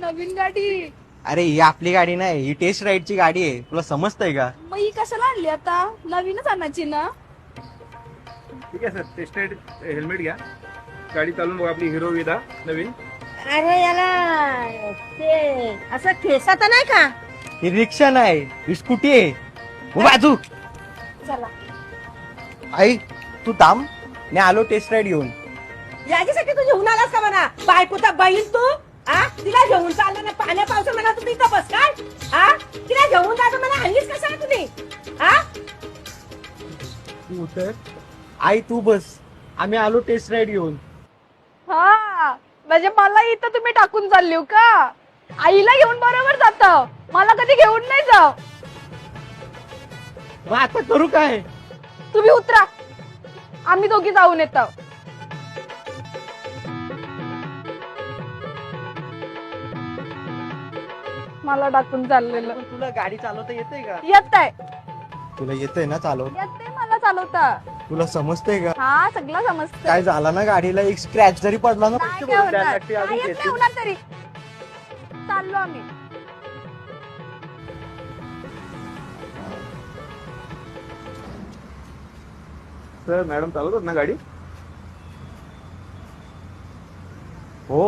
नवीन गाडी. अरे ही आपली गाडी नाही, ही टेस्ट राईडची गाडी आहे. तुला समजतंय का? मग ही कशाला आणली आता? नवीनच आणायची ना. ठीक आहे सर, टेस्ट राईड हेल्मेट घ्या, गाडी चालून बघा आपली हिरो विदा नवीन. अरे याला ते असं ठेसात नाही का? ही रिक्षा नाही, ही स्कूटी आहे. हो बाजू. चला. आई तू थांब, मी आलो टेस्ट राईड घेऊन. याच्यासाठी तू घेऊन आलास का म्हणा? बायकोचा बैल तू हा? तिला घेऊन चालला ना पाण्या पावसा म्हणा तू तिथं बस काय हा? तिला घेऊन जातो म्हणा हल्लीच कसा तुम्ही हा? तू उतर. आई तू बस, आम्ही आलो टेस्ट राईड घेऊन. हा म्हणजे मला इथं तुम्ही टाकून चालली हो का? आईला घेऊन बरोबर जात, मला कधी घेऊन नाही जाव. मग आता करू काय? तुम्ही उतरा, आम्ही दोघी जाऊन येतो. मला टाकून चाललेलं पण तुला गाडी चालवता येते का? येत आहे. तुला येतंय ना चालवता? येते मला चालवता. तुला समजतंय का? हा सगळं समजतं. काय झालं ना गाडीला एक स्क्रॅच जरी पडला ना नाही फक्त काय बोलून द्यायला होणार. लागते, अजून नाही येत येते. नाही होणार तरी. चाललो आम्ही. सर मॅडम चालवतात ना गाडी? हो